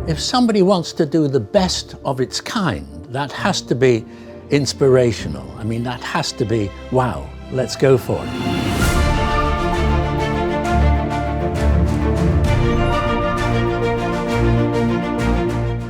If somebody wants to do the best of its kind, that has to be inspirational. I mean, that has to be, wow, let's go for it.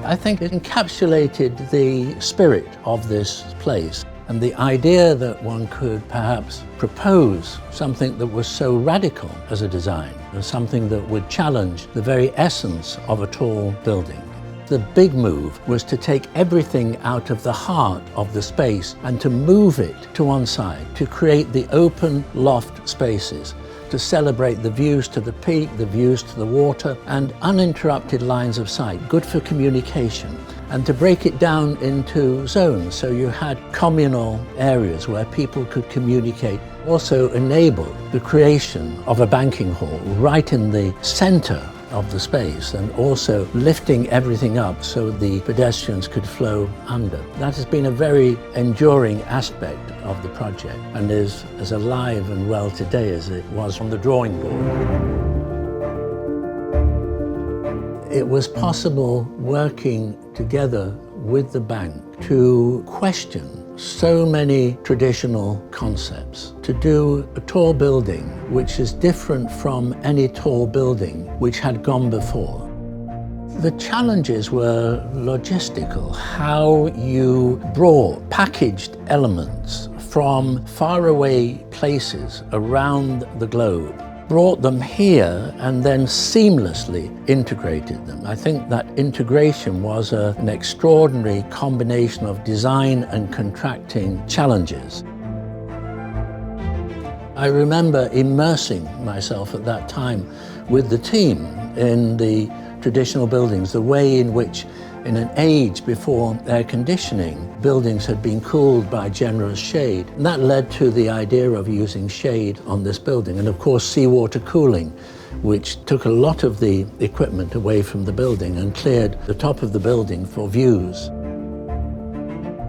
I think it encapsulated the spirit of this place and the idea that one could perhaps propose something that was so radical as a design and something that would challenge the very essence of a tall building. The big move was to take everything out of the heart of the space and to move it to one side, to create the open loft spaces, to celebrate the views to the peak, the views to the water, and uninterrupted lines of sight, good for communication, and to break it down into zones so you had communal areas where people could communicate. Also enable the creation of a banking hall right in the center of the space, and also lifting everything up so the pedestrians could flow under. That has been a very enduring aspect of the project and is as alive and well today as it was on the drawing board. It was possible working together with the bank to question so many traditional concepts, to do a tall building which is different from any tall building which had gone before. The challenges were logistical, how you brought packaged elements from faraway places around the globe, brought them here and then seamlessly integrated them. I think that integration was an extraordinary combination of design and contracting challenges. I remember immersing myself at that time with the team in the traditional buildings, the way in which in an age before air conditioning, buildings had been cooled by generous shade. And that led to the idea of using shade on this building. And of course, seawater cooling, which took a lot of the equipment away from the building and cleared the top of the building for views.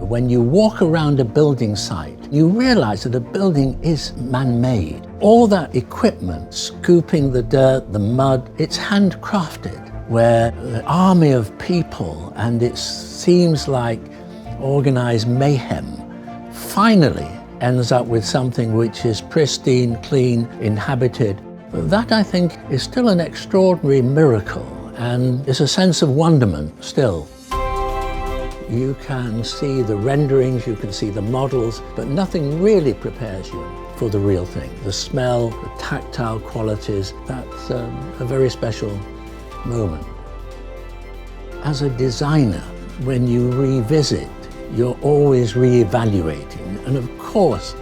When you walk around a building site, you realize that a building is man-made. All that equipment, scooping the dirt, the mud, it's handcrafted, where an army of people, and it seems like organized mayhem, finally ends up with something which is pristine, clean, inhabited. That, I think, is still an extraordinary miracle, and is a sense of wonderment still. You can see the renderings, you can see the models, but nothing really prepares you for the real thing. The smell, the tactile qualities, that's a very special moment. As a designer, when you revisit, you're always re-evaluating. And of course,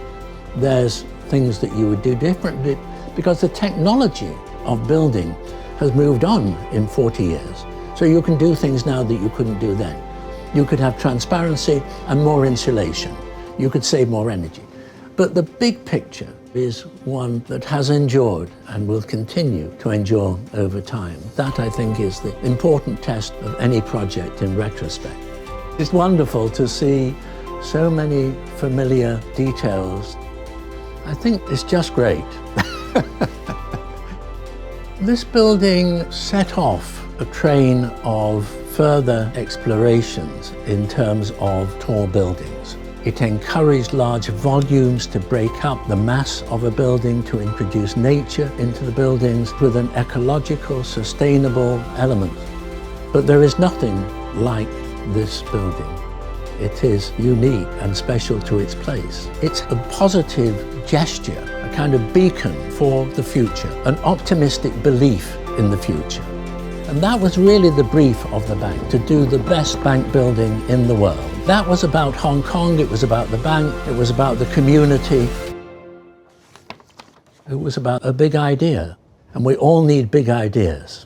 there's things that you would do differently because the technology of building has moved on in 40 years. So you can do things now that you couldn't do then. You could have transparency and more insulation. You could save more energy. But the big picture is one that has endured and will continue to endure over time. That, I think, is the important test of any project in retrospect. It's wonderful to see so many familiar details. I think it's just great. This building set off a train of further explorations in terms of tall buildings. It encouraged large volumes to break up the mass of a building, to introduce nature into the buildings with an ecological, sustainable element. But there is nothing like this building. It is unique and special to its place. It's a positive gesture, a kind of beacon for the future, an optimistic belief in the future. And that was really the brief of the bank, to do the best bank building in the world. That was about Hong Kong, it was about the bank, it was about the community. It was about a big idea, and we all need big ideas.